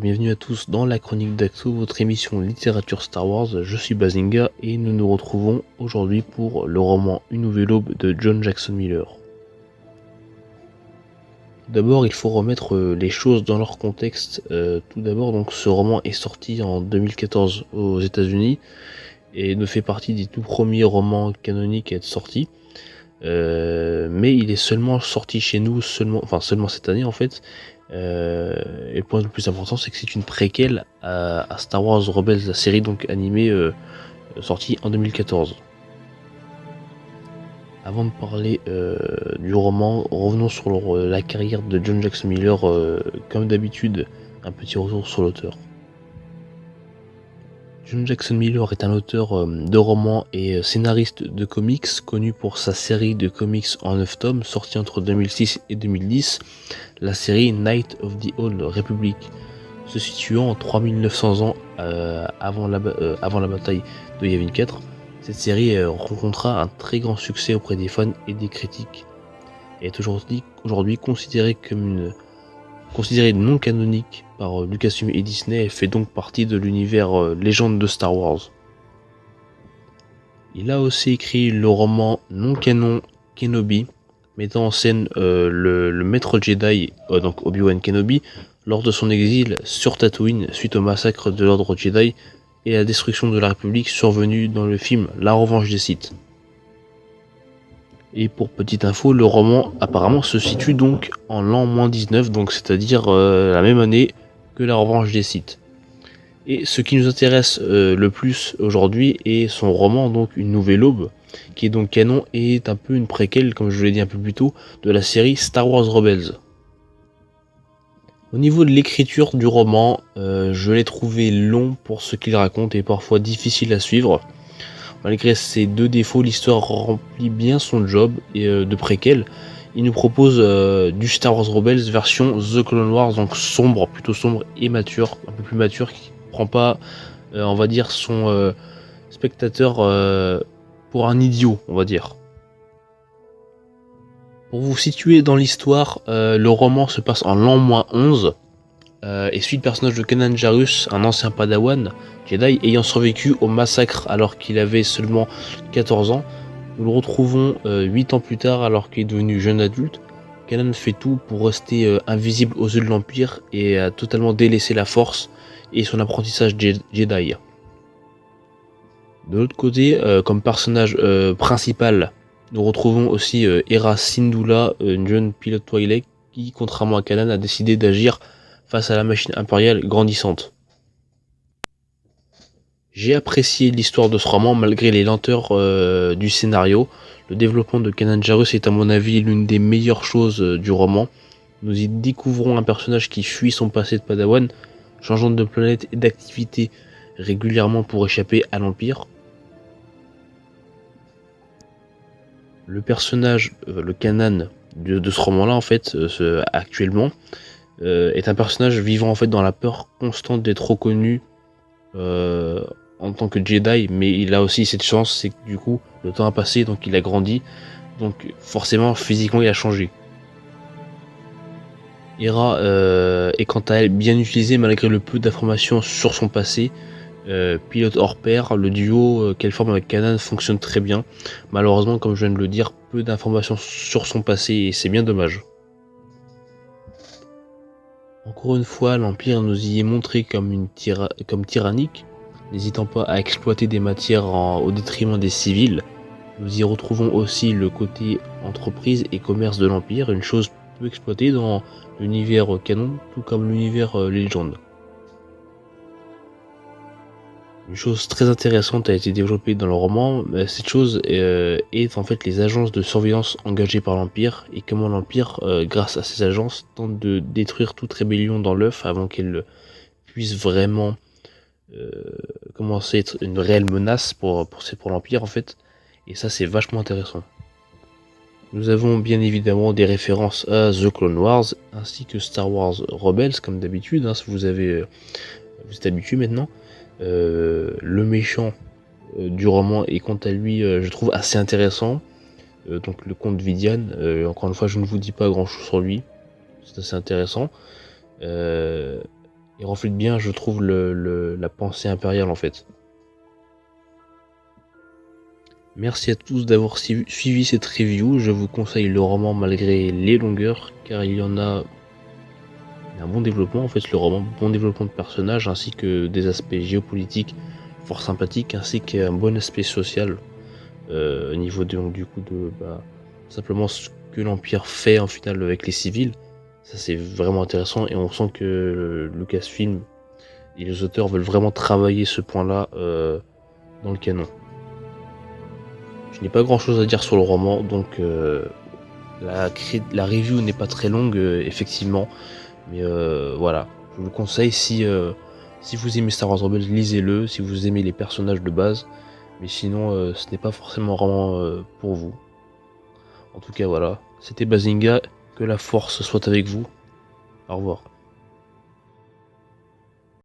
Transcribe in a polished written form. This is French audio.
bienvenue à tous dans la chronique d'Axo, votre émission littérature Star Wars. Je suis Bazinga et nous nous retrouvons aujourd'hui pour le roman Une nouvelle aube de John Jackson Miller. D'abord, il faut remettre les choses dans leur contexte. Tout d'abord, donc, ce roman est sorti en 2014 aux États-Unis et ne fait partie des tout premiers romans canoniques à être sortis. Mais il est seulement sorti chez nous seulement cette année en fait. Et le point le plus important, c'est que c'est une préquelle à Star Wars Rebels, la série donc animée sortie en 2014. Avant de parler du roman, revenons sur la carrière de John Jackson Miller. Comme d'habitude, un petit retour sur l'auteur. John Jackson Miller est un auteur de romans et scénariste de comics, connu pour sa série de comics en 9 tomes, sortie entre 2006 et 2010, la série Knights of the Old Republic, se situant en 3900 ans avant la bataille de Yavin 4. Cette série rencontra un très grand succès auprès des fans et des critiques, et est aujourd'hui considérée non canonique par Lucasfilm et Disney. Elle fait donc partie de l'univers légende de Star Wars. Il a aussi écrit le roman non canon Kenobi, mettant en scène le maître Jedi, donc Obi-Wan Kenobi, lors de son exil sur Tatooine suite au massacre de l'ordre Jedi et la destruction de la République survenue dans le film La Revanche des Sith. Et pour petite info, le roman apparemment se situe donc en l'an -19, donc c'est-à-dire la même année que La Revanche des Sith. Et ce qui nous intéresse le plus aujourd'hui est son roman, donc Une nouvelle aube, qui est donc canon et est un peu une préquelle, comme je vous l'ai dit un peu plus tôt, de la série Star Wars Rebels. Au niveau de l'écriture du roman, je l'ai trouvé long pour ce qu'il raconte et parfois difficile à suivre. Malgré ces deux défauts, l'histoire remplit bien son job de préquel. Il nous propose du Star Wars Rebels version The Clone Wars, donc plutôt sombre et mature, un peu plus mature, qui prend pas, on va dire, son spectateur pour un idiot, on va dire. Pour vous situer dans l'histoire, le roman se passe en l'an -11 et suit le personnage de Kanan Jarrus, un ancien padawan Jedi ayant survécu au massacre alors qu'il avait seulement 14 ans. Nous le retrouvons 8 ans plus tard alors qu'il est devenu jeune adulte. Kanan fait tout pour rester invisible aux yeux de l'Empire et a totalement délaissé la Force et son apprentissage Jedi. De l'autre côté, comme personnage principal, nous retrouvons aussi Hera Syndulla, une jeune pilote Twi'lek qui, contrairement à Kanan, a décidé d'agir face à la machine impériale grandissante. J'ai apprécié l'histoire de ce roman malgré les lenteurs du scénario. Le développement de Kanan Jarrus est à mon avis l'une des meilleures choses du roman. Nous y découvrons un personnage qui fuit son passé de padawan, changeant de planète et d'activité régulièrement pour échapper à l'Empire. Le personnage, le Kanan de ce roman-là, en fait, actuellement, est un personnage vivant en fait dans la peur constante d'être reconnu en tant que Jedi, mais il a aussi cette chance, c'est que du coup le temps a passé, donc il a grandi, donc forcément physiquement il a changé. Hera est quant à elle bien utilisée malgré le peu d'informations sur son passé. Pilote hors pair, le duo qu'elle forme avec Kanan fonctionne très bien. Malheureusement, comme je viens de le dire, peu d'informations sur son passé et c'est bien dommage. Encore une fois, l'Empire nous y est montré comme tyrannique, n'hésitant pas à exploiter des matières au détriment des civils. Nous y retrouvons aussi le côté entreprise et commerce de l'Empire, une chose peu exploitée dans l'univers canon, tout comme l'univers légende. Une chose très intéressante a été développée dans le roman. Cette chose est en fait les agences de surveillance engagées par l'Empire et comment l'Empire, grâce à ces agences, tente de détruire toute rébellion dans l'œuf avant qu'elle puisse vraiment commencer à être une réelle menace pour l'Empire en fait. Et ça c'est vachement intéressant. Nous avons bien évidemment des références à The Clone Wars ainsi que Star Wars Rebels comme d'habitude, si vous êtes habitué maintenant. Le méchant du roman est quant à lui je trouve assez intéressant, donc le comte Vidian, encore une fois je ne vous dis pas grand chose sur lui, c'est assez intéressant. et reflète bien, je trouve, la pensée impériale en fait. Merci à tous d'avoir suivi cette review. Je vous conseille le roman malgré les longueurs, car il y en a un bon développement en fait, le roman, bon développement de personnages, ainsi que des aspects géopolitiques fort sympathiques, ainsi qu'un bon aspect social, au niveau de, donc, du coup de simplement ce que l'Empire fait en final avec les civils. Ça c'est vraiment intéressant et on sent que Lucasfilm et les auteurs veulent vraiment travailler ce point-là dans le canon. Je n'ai pas grand chose à dire sur le roman, donc la review n'est pas très longue, effectivement, mais voilà, je vous le conseille si vous aimez Star Wars Rebels, lisez-le, si vous aimez les personnages de base, mais sinon ce n'est pas forcément vraiment pour vous. En tout cas voilà, c'était Bazinga, que la force soit avec vous, au revoir.